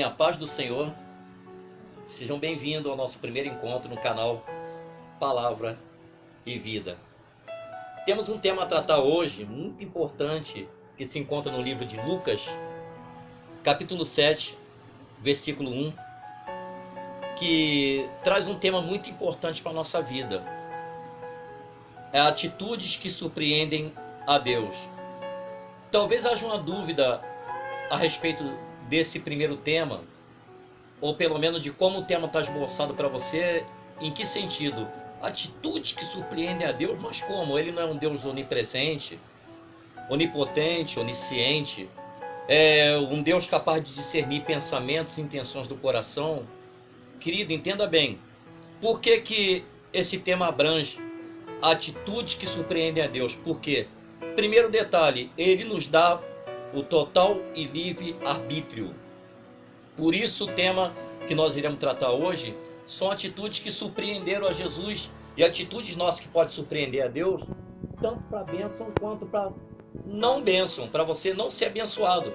a paz do Senhor. Sejam bem-vindos ao nosso primeiro encontro no canal Palavra e Vida. Temos um tema a tratar hoje, muito importante, que se encontra no livro de Lucas, capítulo 7, versículo 1, que traz um tema muito importante para a nossa vida. É atitudes que surpreendem a Deus. Talvez haja uma dúvida a respeito desse primeiro tema, ou pelo menos de como o tema está esboçado para você. Em que sentido? Atitudes que surpreendem a Deus, mas como? Ele não é um Deus onipresente, onipotente, onisciente, é um Deus capaz de discernir pensamentos e intenções do coração. Querido, entenda bem, por que esse tema abrange atitudes que surpreendem a Deus? Porque, primeiro detalhe, ele nos dá o total e livre arbítrio. Por isso o tema que nós iremos tratar hoje são atitudes que surpreenderam a Jesus e atitudes nossas que podem surpreender a Deus, tanto para bênção quanto para não bênção, para você não ser abençoado.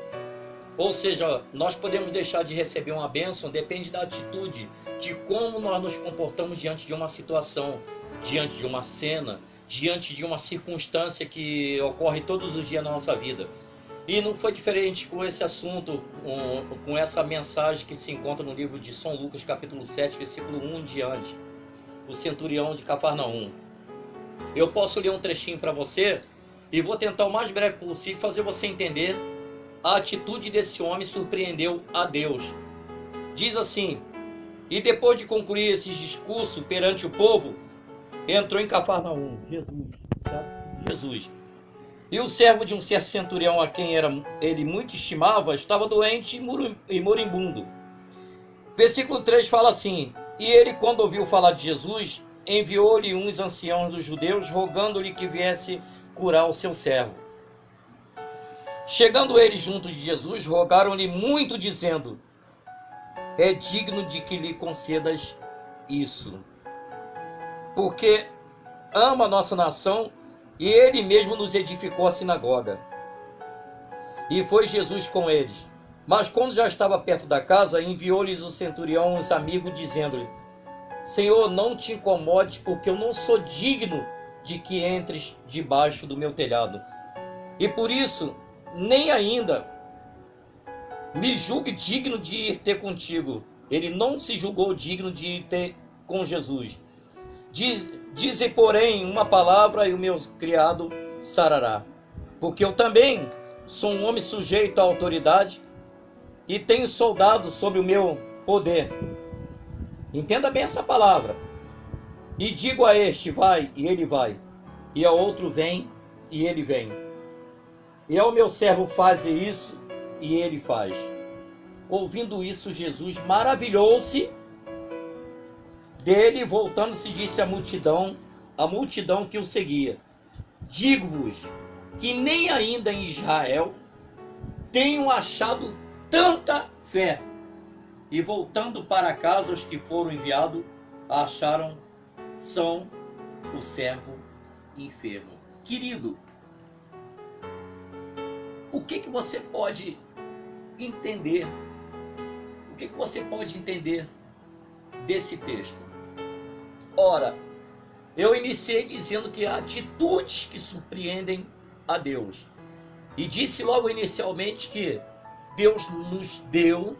Ou seja, nós podemos deixar de receber uma bênção, depende da atitude, de como nós nos comportamos diante de uma situação, diante de uma cena, diante de uma circunstância que ocorre todos os dias na nossa vida. E não foi diferente com esse assunto, com essa mensagem que se encontra no livro de São Lucas, capítulo 7, versículo 1 em diante. O centurião de Cafarnaum. Eu posso ler um trechinho para você e vou tentar o mais breve possível fazer você entender a atitude desse homem surpreendeu a Deus. Diz assim: e depois de concluir esses discursos perante o povo, entrou em Cafarnaum. Jesus. E o servo de um certo centurião, a quem ele muito estimava, estava doente e moribundo. Versículo 3 fala assim: e ele, quando ouviu falar de Jesus, enviou-lhe uns anciãos dos judeus, rogando-lhe que viesse curar o seu servo. Chegando eles junto de Jesus, rogaram-lhe muito, dizendo: é digno de que lhe concedas isso, porque ama a nossa nação, e ele mesmo nos edificou a sinagoga. E foi Jesus com eles. Mas quando já estava perto da casa, enviou-lhes o centurião uns amigos, dizendo-lhe: Senhor, não te incomodes, porque eu não sou digno de que entres debaixo do meu telhado. E por isso, nem ainda me julgue digno de ir ter contigo. Ele não se julgou digno de ir ter com Jesus. Dizem, porém, uma palavra e o meu criado sarará. Porque eu também sou um homem sujeito à autoridade e tenho soldados sob o meu poder. Entenda bem essa palavra. E digo a este, vai, e ele vai. E ao outro, vem, e ele vem. E ao meu servo, faz isso, e ele faz. Ouvindo isso, Jesus maravilhou-se dele, voltando-se, disse à multidão que o seguia: digo-vos que nem ainda em Israel tenho achado tanta fé. E voltando para casa, os que foram enviados acharam são o servo enfermo. Querido, o que você pode entender? O que você pode entender desse texto? Ora, eu iniciei dizendo que há atitudes que surpreendem a Deus. E disse logo inicialmente que Deus nos deu,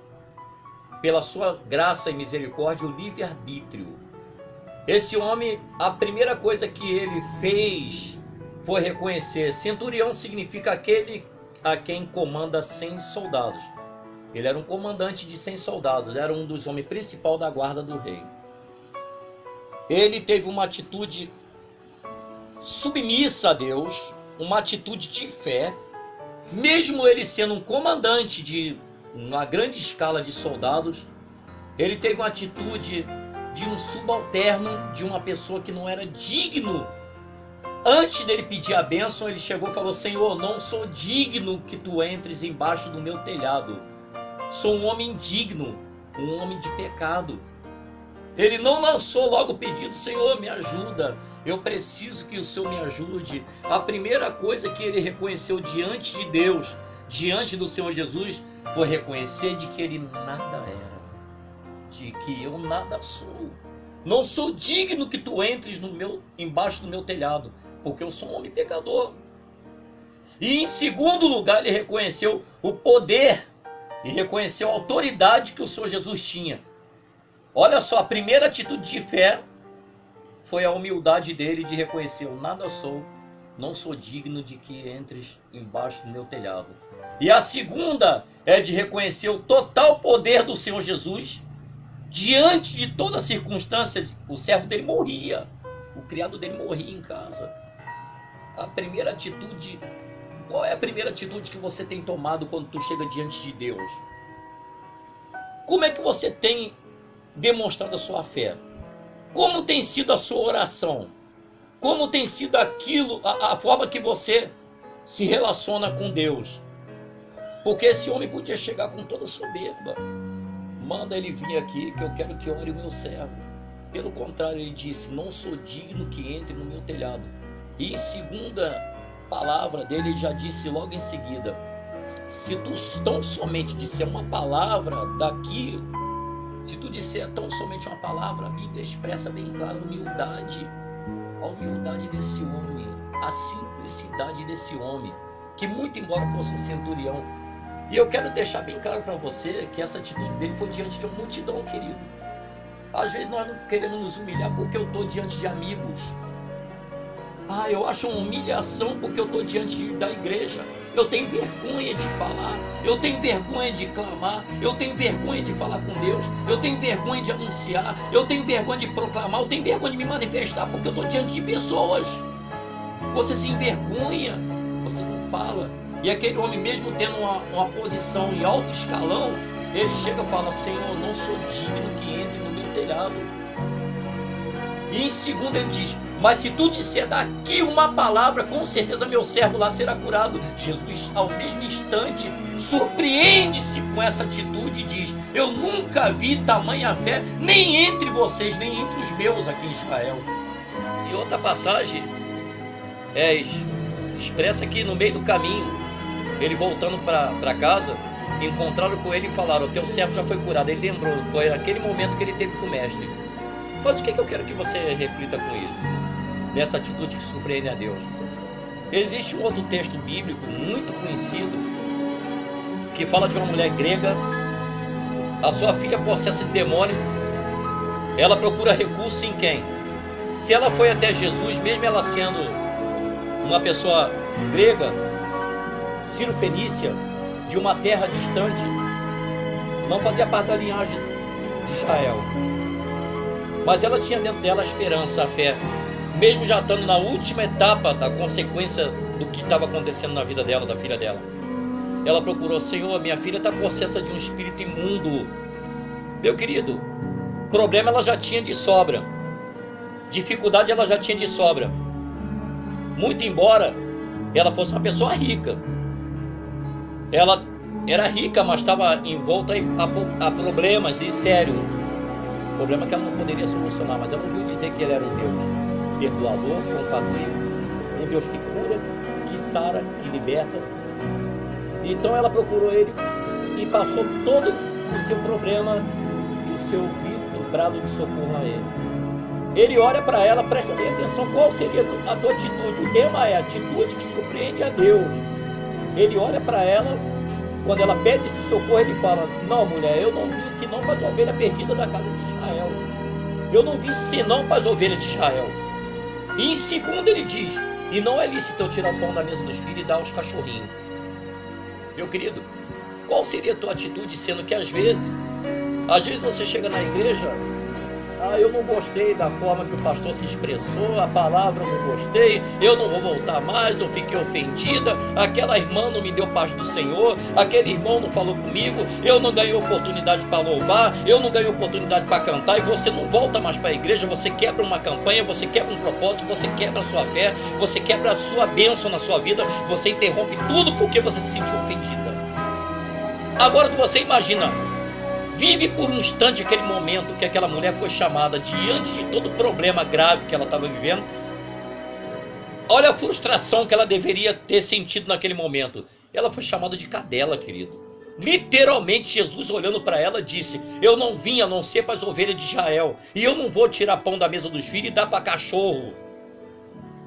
pela sua graça e misericórdia, o livre-arbítrio. Esse homem, a primeira coisa que ele fez foi reconhecer. Centurião significa aquele a quem comanda 100 soldados. Ele era um comandante de 100 soldados, era um dos homens principais da guarda do rei. Ele teve uma atitude submissa a Deus, uma atitude de fé, mesmo ele sendo um comandante de uma grande escala de soldados. Ele teve uma atitude de um subalterno, de uma pessoa que não era digno. Antes dele pedir a bênção, ele chegou e falou: Senhor, não sou digno que tu entres embaixo do meu telhado. Sou um homem indigno, um homem de pecado. Ele não lançou logo o pedido: Senhor, me ajuda, eu preciso que o Senhor me ajude. A primeira coisa que ele reconheceu diante de Deus, diante do Senhor Jesus, foi reconhecer de que ele nada era, de que eu nada sou. Não sou digno que tu entres embaixo do meu telhado, porque eu sou um homem pecador. E em segundo lugar, ele reconheceu o poder e reconheceu a autoridade que o Senhor Jesus tinha. Olha só, a primeira atitude de fé foi a humildade dele de reconhecer: eu nada sou, não sou digno de que entres embaixo do meu telhado. E a segunda é de reconhecer o total poder do Senhor Jesus. Diante de toda circunstância, o servo dele morria, o criado dele morria em casa. A primeira atitude, qual é a primeira atitude que você tem tomado quando tu chega diante de Deus? Como é que você tem demonstrado a sua fé? Como tem sido a sua oração? Como tem sido aquilo, a forma que você se relaciona com Deus? Porque esse homem podia chegar com toda soberba: manda ele vir aqui que eu quero que ore o meu servo. Pelo contrário, ele disse: não sou digno que entre no meu telhado. E em segunda palavra dele, ele já disse logo em seguida: se tu tão somente disser uma palavra daqui, se tu disser tão somente uma palavra, a Bíblia expressa bem claro a humildade desse homem, a simplicidade desse homem, que muito embora fosse um centurião. E eu quero deixar bem claro para você que essa atitude dele foi diante de uma multidão, querido. Às vezes nós não queremos nos humilhar porque eu estou diante de amigos. Eu acho uma humilhação porque eu estou diante da igreja. Eu tenho vergonha de falar, eu tenho vergonha de clamar, eu tenho vergonha de falar com Deus, eu tenho vergonha de anunciar, eu tenho vergonha de proclamar, eu tenho vergonha de me manifestar porque eu estou diante de pessoas. Você se envergonha, você não fala. E aquele homem, mesmo tendo uma posição em alto escalão, ele chega e fala: Senhor, não sou digno que entre no meu telhado. E em segundo ele diz: mas se tu disser daqui uma palavra, com certeza meu servo lá será curado. Jesus, ao mesmo instante, surpreende-se com essa atitude e diz: eu nunca vi tamanha fé, nem entre vocês, nem entre os meus aqui em Israel. E outra passagem expressa aqui no meio do caminho, ele voltando para casa, encontraram com ele e falaram: o teu servo já foi curado. Ele lembrou, foi aquele momento que ele teve com o mestre. Mas o que eu quero que você reflita com isso? Nessa atitude que surpreende a Deus. Existe um outro texto bíblico muito conhecido que fala de uma mulher grega. A sua filha possessa de demônio. Ela procura recurso em quem? Se ela foi até Jesus, mesmo ela sendo uma pessoa grega, Ciro-fenícia, de uma terra distante, não fazia parte da linhagem de Israel, mas ela tinha dentro dela a esperança, a fé, mesmo já estando na última etapa da consequência do que estava acontecendo na vida dela, da filha dela. Ela procurou: Senhor, minha filha está possessa de um espírito imundo. Meu querido, problema ela já tinha de sobra, dificuldade ela já tinha de sobra, muito embora ela fosse uma pessoa rica. Ela era rica, mas estava envolta a problemas, e sério, problema que ela não poderia solucionar. Mas ela ouviu dizer que ele era um Deus perdoador, compassivo, um Deus que cura, que sara, que liberta. Então ela procurou ele e passou todo o seu problema e o seu grito, brado de socorro a ele. Ele olha para ela, presta bem atenção, qual seria a tua atitude? O tema é atitude que surpreende a Deus. Ele olha para ela, quando ela pede esse socorro, ele fala: não, mulher, eu não vim senão para as ovelhas perdidas da casa de Israel. Eu não vim senão para as ovelhas de Israel. E em segundo ele diz: e não é lícito eu tirar o pão da mesa dos filhos e dar aos cachorrinhos. Meu querido, qual seria a tua atitude, sendo que às vezes você chega na igreja: eu não gostei da forma que o pastor se expressou, a palavra eu não gostei, eu não vou voltar mais, eu fiquei ofendida, aquela irmã não me deu paz do Senhor, aquele irmão não falou comigo, eu não ganhei oportunidade para louvar, eu não ganhei oportunidade para cantar, e você não volta mais para a igreja. Você quebra uma campanha, você quebra um propósito, você quebra a sua fé, você quebra a sua bênção na sua vida, você interrompe tudo porque você se sentiu ofendida. Agora você imagina, vive por um instante aquele momento que aquela mulher foi chamada diante de todo o problema grave que ela estava vivendo. Olha a frustração que ela deveria ter sentido naquele momento. Ela foi chamada de cadela, querido. Literalmente, Jesus olhando para ela disse: eu não vim a não ser para as ovelhas de Israel, e eu não vou tirar pão da mesa dos filhos e dar para cachorro.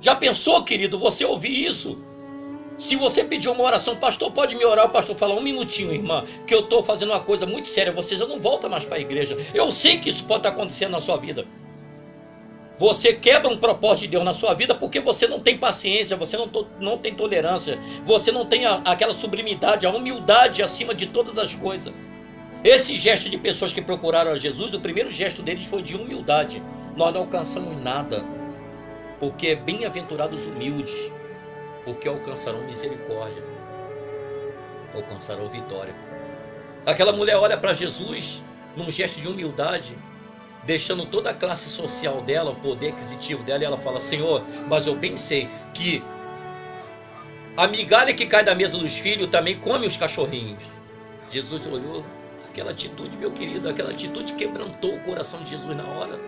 Já pensou, querido, você ouvir isso? Se você pedir uma oração, pastor, pode me orar? O pastor fala: um minutinho, irmã, que eu estou fazendo uma coisa muito séria, você já não volta mais para a igreja. Eu sei que isso pode estar acontecendo na sua vida. Você quebra um propósito de Deus na sua vida porque você não tem paciência, você não tem tolerância, você não tem aquela sublimidade, a humildade acima de todas as coisas. Esse gesto de pessoas que procuraram a Jesus, o primeiro gesto deles foi de humildade. Nós não alcançamos nada, porque bem-aventurados humildes, porque alcançarão misericórdia, alcançarão vitória. Aquela mulher olha para Jesus num gesto de humildade, deixando toda a classe social dela, o poder aquisitivo dela, e ela fala: Senhor, mas eu bem sei que a migalha que cai da mesa dos filhos também come os cachorrinhos. Jesus olhou, aquela atitude, meu querido, aquela atitude quebrantou o coração de Jesus na hora.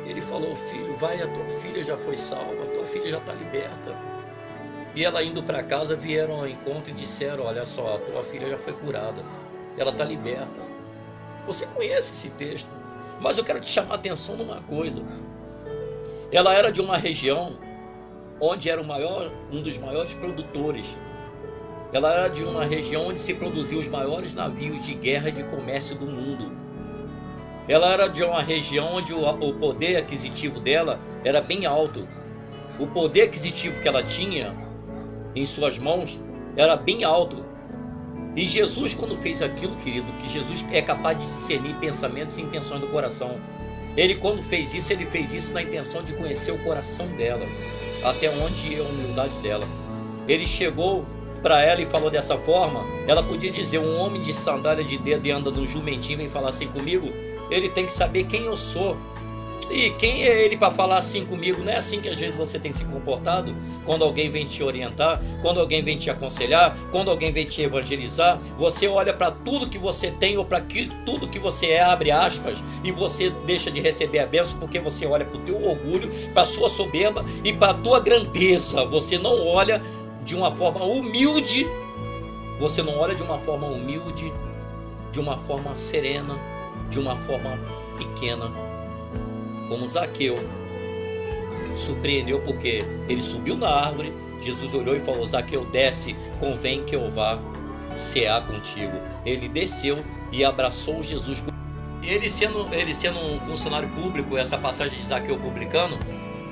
Ele falou: filho, vai, a tua filha já foi salva, a tua filha já está liberta. E ela indo para casa, vieram ao encontro e disseram: olha só, a tua filha já foi curada, ela está liberta. Você conhece esse texto? Mas eu quero te chamar a atenção numa coisa. Ela era de uma região onde era um dos maiores produtores. Ela era de uma região onde se produziam os maiores navios de guerra e de comércio do mundo. Ela era de uma região onde o poder aquisitivo dela era bem alto. O poder aquisitivo que ela tinha em suas mãos era bem alto. E Jesus, quando fez aquilo, querido, que Jesus é capaz de discernir pensamentos e intenções do coração. Ele, quando fez isso, ele fez isso na intenção de conhecer o coração dela, até onde é a humildade dela. Ele chegou para ela e falou dessa forma. Ela podia dizer: um homem de sandália de dedo e anda no jumentinho vem falar assim comigo. Ele tem que saber quem eu sou. E quem é ele para falar assim comigo? Não é assim que às vezes você tem se comportado? Quando alguém vem te orientar, quando alguém vem te aconselhar, quando alguém vem te evangelizar, você olha para tudo que você tem ou para tudo que você é, abre aspas, e você deixa de receber a bênção porque você olha para o teu orgulho, para a sua soberba e para a tua grandeza. Você não olha de uma forma humilde, você não olha de uma forma humilde, de uma forma serena, de uma forma pequena. Como Zaqueu surpreendeu porque ele subiu na árvore. Jesus olhou e falou: Zaqueu, desce, convém que eu vá cear contigo. Ele desceu e abraçou Jesus. Ele sendo um funcionário público, essa passagem de Zaqueu publicano,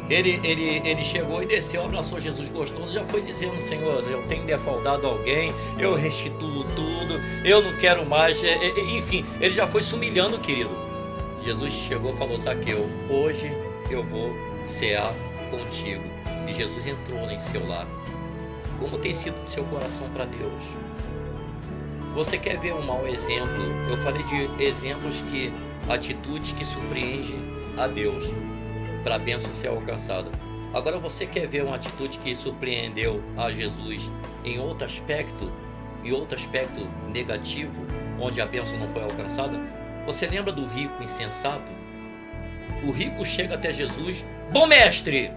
ele chegou e desceu, abraçou Jesus gostoso, já foi dizendo: Senhor, eu tenho defraudado alguém, eu restituo tudo, eu não quero mais, enfim, ele já foi se humilhando, querido. Jesus chegou e falou: Zaqueu, hoje eu vou cear contigo. E Jesus entrou em seu lar. Como tem sido o seu coração para Deus? Você quer ver um mau exemplo? Eu falei de exemplos atitudes que surpreendem a Deus para a bênção ser alcançada. Agora você quer ver uma atitude que surpreendeu a Jesus em outro aspecto negativo, onde a bênção não foi alcançada? Você lembra do rico insensato? O rico chega até Jesus: bom mestre,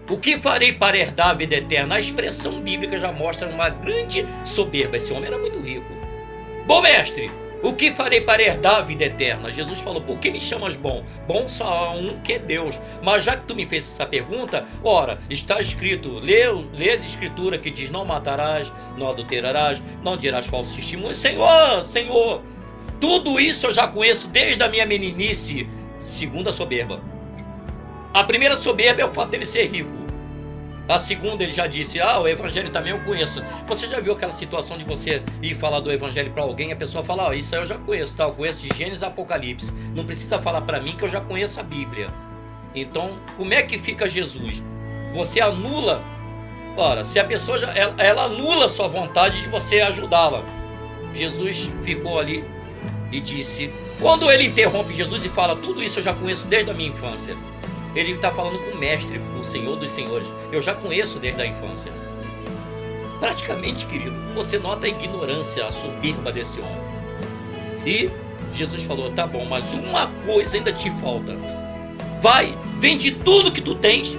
o que farei para herdar a vida eterna? A expressão bíblica já mostra uma grande soberba. Esse homem era muito rico. Bom mestre, o que farei para herdar a vida eterna? Jesus falou: por que me chamas bom? Bom só há um, que é Deus. Mas já que tu me fez essa pergunta, ora, está escrito, lê a escritura que diz: não matarás, não adulterarás, não dirás falso testemunho. Senhor, tudo isso eu já conheço desde a minha meninice. Segunda soberba. A primeira soberba é o fato dele ser rico. A segunda, ele já disse: o evangelho também eu conheço. Você já viu aquela situação de você ir falar do evangelho para alguém e a pessoa fala: isso aí eu já conheço, tá? Eu conheço de Gênesis a Apocalipse. Não precisa falar para mim que eu já conheço a Bíblia. Então, como é que fica Jesus? Você anula. Ora, se a pessoa ela anula a sua vontade de você ajudá-la. Jesus ficou ali e disse, quando ele interrompe Jesus e fala: tudo isso eu já conheço desde a minha infância. Ele está falando com o mestre, o Senhor dos Senhores. Eu já conheço desde a infância. Praticamente, querido, você nota a ignorância, a soberba desse homem. E Jesus falou: tá bom, mas uma coisa ainda te falta. Vai, vende tudo que tu tens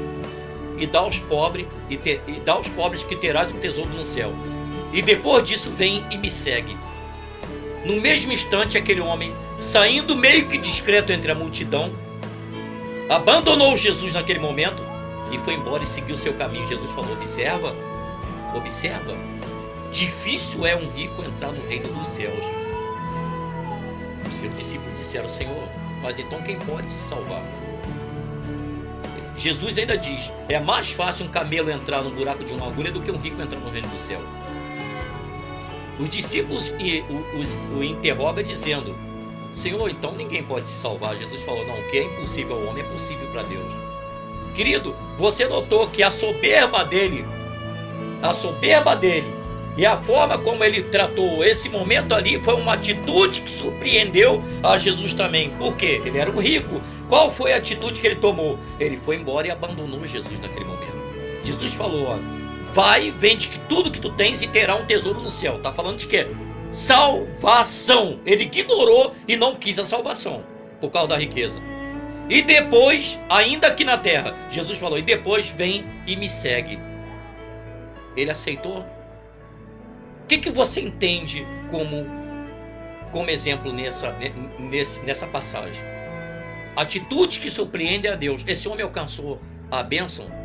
e dá aos pobres, que terás um tesouro no céu. e depois disso vem e me segue. No mesmo instante, aquele homem, saindo meio que discreto entre a multidão, abandonou Jesus naquele momento e foi embora e seguiu o seu caminho. Jesus falou: observa, observa, difícil é um rico entrar no reino dos céus. Os seus discípulos disseram: Senhor, mas então quem pode se salvar? Jesus ainda diz: é mais fácil um camelo entrar no buraco de uma agulha do que um rico entrar no reino do céu. Os discípulos o interrogam dizendo: Senhor, então ninguém pode se salvar. Jesus falou: não, o que é impossível ao homem é possível para Deus. Querido, você notou que a soberba dele e a forma como ele tratou esse momento ali foi uma atitude que surpreendeu a Jesus também. Por quê? Ele era um rico. Qual foi a atitude que ele tomou? Ele foi embora e abandonou Jesus naquele momento. Jesus falou: ó, vai, vende tudo que tu tens e terá um tesouro no céu. Está falando de quê? Salvação. Ele ignorou e não quis a salvação por causa da riqueza. E depois, ainda aqui na terra, Jesus falou: e depois vem e me segue. Ele aceitou? O que você entende como exemplo nessa passagem? Atitude que surpreende a Deus. Esse homem alcançou a bênção.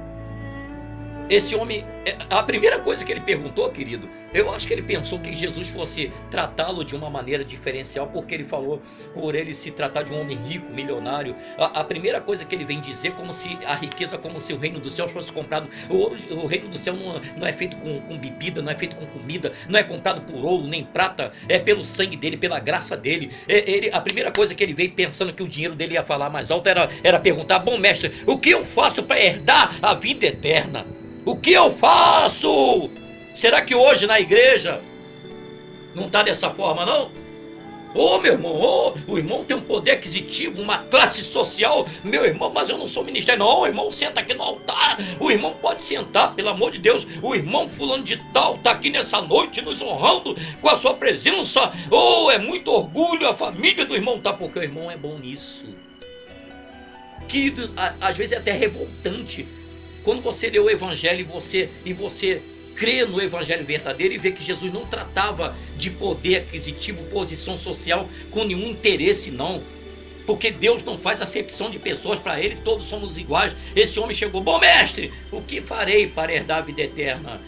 Esse homem, a primeira coisa que ele perguntou, querido, eu acho que ele pensou que Jesus fosse tratá-lo de uma maneira diferencial, porque ele falou por ele se tratar de um homem rico, milionário. A primeira coisa que ele vem dizer, como se a riqueza, como se o reino dos céus fosse comprado. O reino do céu não é feito com bebida, não é feito com comida, não é comprado por ouro nem prata, é pelo sangue dele, pela graça dele. A primeira coisa que ele veio pensando que o dinheiro dele ia falar mais alto era perguntar: bom mestre, o que eu faço para herdar a vida eterna? O que eu faço? Será que hoje na igreja não está dessa forma, não? Ô, meu irmão, o irmão tem um poder aquisitivo, uma classe social. Meu irmão, mas eu não sou ministério. Não, o irmão senta aqui no altar. O irmão pode sentar, pelo amor de Deus. O irmão fulano de tal está aqui nessa noite nos honrando com a sua presença. Oh, é muito orgulho a família do irmão, tá? Porque o irmão é bom nisso. Querido, às vezes é até revoltante quando você lê o evangelho e você crê no evangelho verdadeiro e vê que Jesus não tratava de poder aquisitivo, posição social com nenhum interesse, não. Porque Deus não faz acepção de pessoas, para ele todos somos iguais. Esse homem chegou: bom mestre, o que farei para herdar a vida eterna?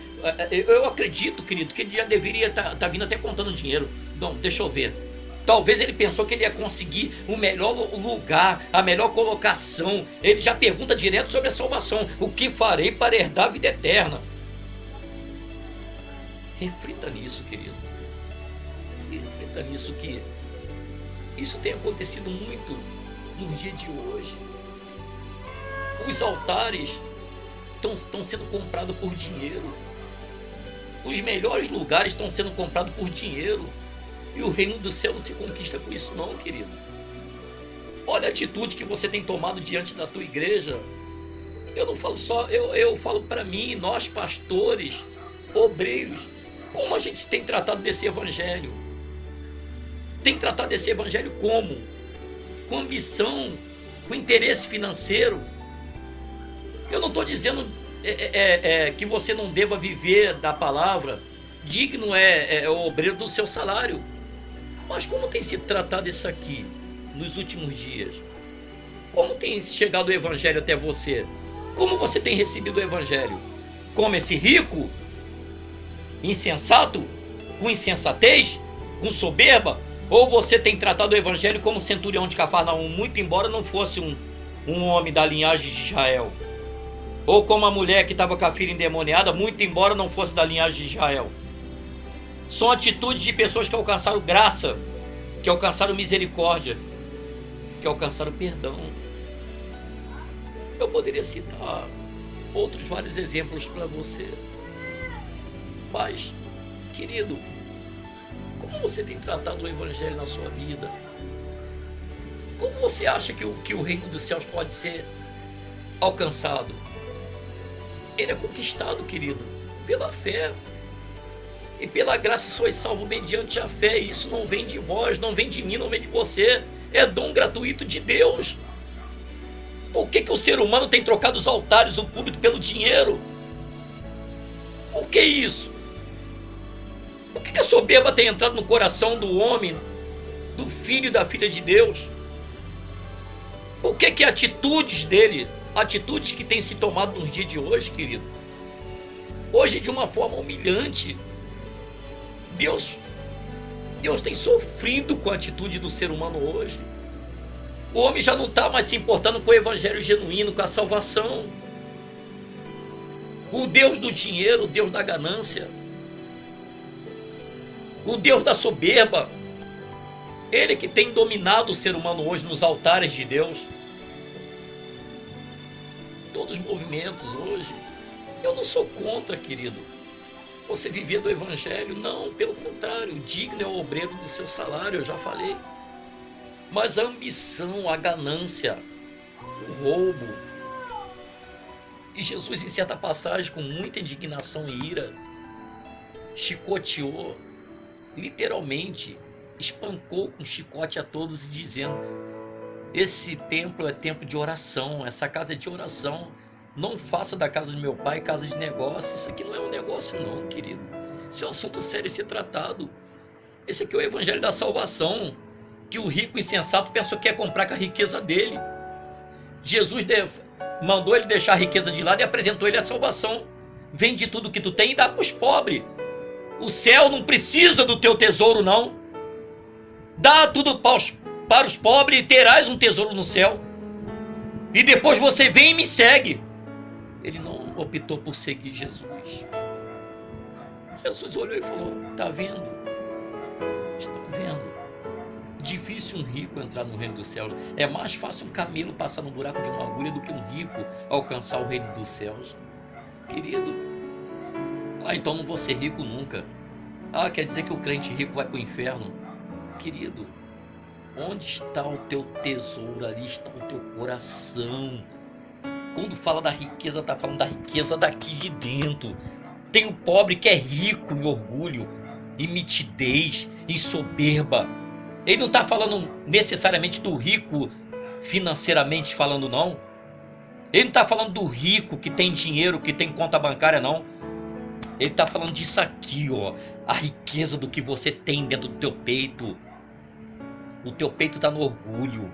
Eu acredito, querido, que ele já deveria estar vindo até contando dinheiro. Não, deixa eu ver. Talvez ele pensou que ele ia conseguir o melhor lugar, a melhor colocação. Ele já pergunta direto sobre a salvação: o que farei para herdar a vida eterna? Reflita nisso, querido. Reflita nisso, que isso tem acontecido muito nos dias de hoje. Os altares estão sendo comprados por dinheiro. Os melhores lugares estão sendo comprados por dinheiro. E o reino do céu não se conquista com isso, não, querido. Olha a atitude que você tem tomado diante da tua igreja. Eu não falo só, eu falo para mim, nós pastores, obreiros, como a gente tem tratado desse evangelho? Tem tratado desse evangelho como? Com ambição, com interesse financeiro. Eu não estou dizendo que você não deva viver da palavra. Digno é o obreiro do seu salário. Mas como tem se tratado isso aqui nos últimos dias? Como tem chegado o evangelho até você? Como você tem recebido o evangelho? Como esse rico, insensato, com insensatez, com soberba? Ou você tem tratado o evangelho como o centurião de Cafarnaum, muito embora não fosse um homem da linhagem de Israel? Ou como a mulher que estava com a filha endemoniada, muito embora não fosse da linhagem de Israel? São atitudes de pessoas que alcançaram graça, que alcançaram misericórdia, que alcançaram perdão. Eu poderia citar outros vários exemplos para você. Mas, querido, como você tem tratado o evangelho na sua vida? Como você acha que o reino dos céus pode ser alcançado? Ele é conquistado, querido, pela fé. E pela graça sois salvos mediante a fé. E isso não vem de vós, não vem de mim, não vem de você. É dom gratuito de Deus. Por que o ser humano tem trocado os altares, o púlpito, pelo dinheiro? Por que isso? Por que a soberba tem entrado no coração do homem, do filho e da filha de Deus? Por que atitudes dele, atitudes que têm se tomado nos dias de hoje, querido, hoje de uma forma humilhante, Deus tem sofrido com a atitude do ser humano hoje. O homem já não está mais se importando com o evangelho genuíno, com a salvação. O Deus do dinheiro, o Deus da ganância, o Deus da soberba, ele que tem dominado o ser humano hoje nos altares de Deus. Todos os movimentos hoje, eu não sou contra, querido, você viver do evangelho, não, pelo contrário, digno é o obreiro do seu salário, eu já falei. Mas a ambição, a ganância, o roubo. E Jesus, em certa passagem, com muita indignação e ira, chicoteou, literalmente, espancou com chicote a todos, dizendo: esse templo é templo de oração, essa casa é de oração. Não faça da casa de meu pai casa de negócio. Isso aqui não é um negócio não, querido. Isso é um assunto sério a ser tratado. Esse aqui é o evangelho da salvação, que o rico insensato pensou que ia comprar com a riqueza dele. Jesus mandou ele deixar a riqueza de lado e apresentou ele a salvação. Vende tudo que tu tem e dá para os pobres. O céu não precisa do teu tesouro, não. Dá tudo para os pobres e terás um tesouro no céu. E depois você vem e me segue. Ele não optou por seguir Jesus. Jesus olhou e falou: tá vendo? Estão vendo? Difícil um rico entrar no reino dos céus. É mais fácil um camelo passar no buraco de uma agulha do que um rico alcançar o reino dos céus. Querido, então não vou ser rico nunca. Quer dizer que o crente rico vai para o inferno? Querido, onde está o teu tesouro? Ali está o teu coração. Quando fala da riqueza, está falando da riqueza daqui de dentro. Tem o pobre que é rico em orgulho, em mitidez, em soberba. Ele não está falando necessariamente do rico financeiramente falando, não. Ele não está falando do rico que tem dinheiro, que tem conta bancária, não. Ele está falando disso aqui, ó. A riqueza do que você tem dentro do teu peito. O teu peito está no orgulho,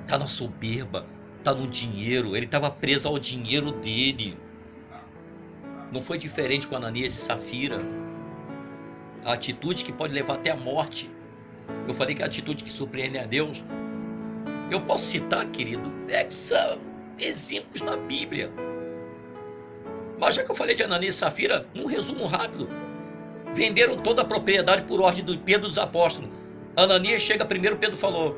está na soberba, está no dinheiro. Ele estava preso ao dinheiro dele. Não foi diferente com Ananias e Safira. A atitude que pode levar até a morte. Eu falei que a atitude que surpreende a Deus. Eu posso citar, querido, exemplos na Bíblia. Mas já que eu falei de Ananias e Safira, um resumo rápido. Venderam toda a propriedade por ordem de Pedro dos apóstolos. Ananias chega primeiro, Pedro falou: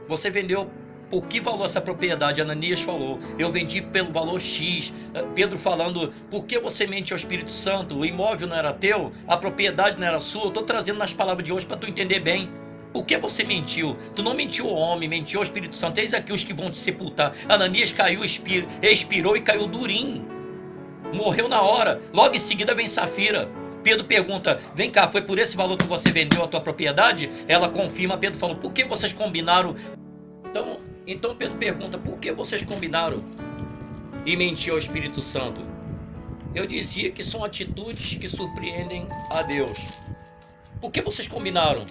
você vendeu por que valor essa propriedade? Ananias falou: eu vendi pelo valor X. Pedro falando: por que você mente ao Espírito Santo? O imóvel não era teu, a propriedade não era sua. Eu estou trazendo nas palavras de hoje para tu entender bem. Por que você mentiu? Tu não mentiu ao homem, mentiu ao Espírito Santo. Eis aqui os que vão te sepultar. Ananias caiu, expirou e caiu durinho. Morreu na hora. Logo em seguida vem Safira. Pedro pergunta: vem cá, foi por esse valor que você vendeu a tua propriedade? Ela confirma. Pedro falou: por que vocês combinaram? Então Pedro pergunta: por que vocês combinaram e mentiu ao Espírito Santo? Eu dizia que são atitudes que surpreendem a Deus. Por que vocês combinaram?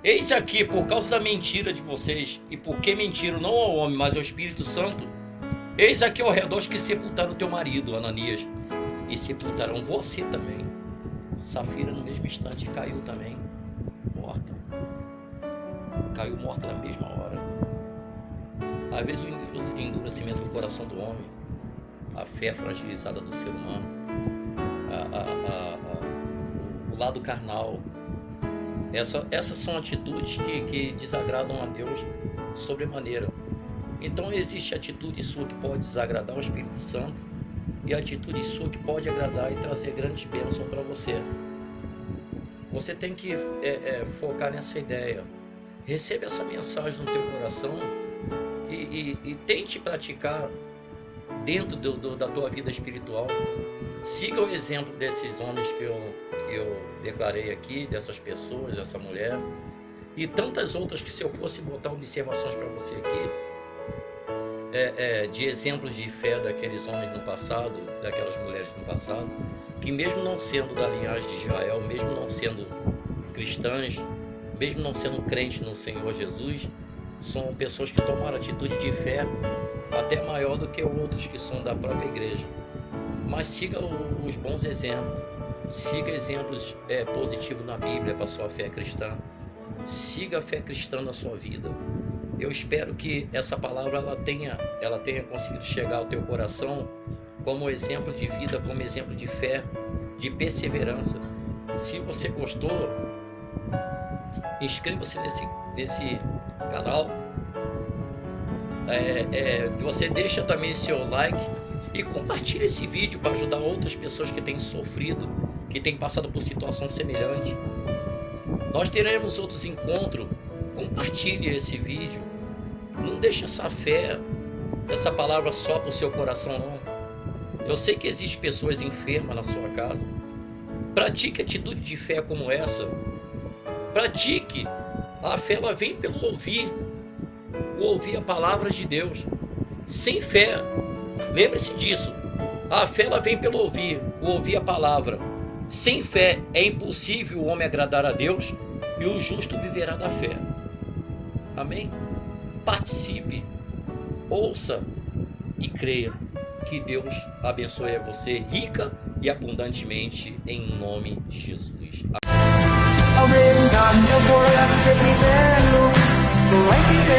Eis aqui, por causa da mentira de vocês, e porque mentiram não ao homem, mas ao Espírito Santo, eis aqui ao redor os que sepultaram teu marido, Ananias, e sepultarão você também. Safira no mesmo instante caiu também, morta. Caiu morta na mesma hora. Às vezes o endurecimento do coração do homem, a fé fragilizada do ser humano, o lado carnal, essas são atitudes que desagradam a Deus sobremaneira. Então existe atitude sua que pode desagradar o Espírito Santo e atitude sua que pode agradar e trazer grandes bênçãos para você. Você tem que focar nessa ideia. Receba essa mensagem no teu coração e tente praticar dentro da tua vida espiritual. Siga o exemplo desses homens que eu declarei aqui, dessas pessoas, dessa mulher e tantas outras que, se eu fosse botar observações para você aqui, de exemplos de fé daqueles homens no passado, daquelas mulheres no passado, que mesmo não sendo da linhagem de Israel, mesmo não sendo cristãs, mesmo não sendo crentes no Senhor Jesus, são pessoas que tomaram atitude de fé até maior do que outros que são da própria igreja. Mas siga os bons exemplos, siga exemplos positivos na Bíblia para a sua fé cristã, siga a fé cristã na sua vida. Eu espero que essa palavra ela tenha conseguido chegar ao teu coração como exemplo de vida, como exemplo de fé, de perseverança. Se você gostou, inscreva-se nesse canal. Você deixa também seu like e compartilha esse vídeo para ajudar outras pessoas que têm sofrido, que têm passado por situação semelhante. Nós teremos outros encontros. Compartilhe esse vídeo. Não deixe essa fé, essa palavra só para o seu coração, não. Eu sei que existem pessoas enfermas na sua casa. Pratique atitude de fé como essa. Pratique. A fé ela vem pelo ouvir a palavra de Deus. Sem fé, lembre-se disso. A fé ela vem pelo ouvir a palavra. Sem fé é impossível o homem agradar a Deus, e o justo viverá da fé. Amém? Participe, ouça e creia. Que Deus abençoe a você rica e abundantemente em nome de Jesus. Aumentando por a ser eterno, não é que se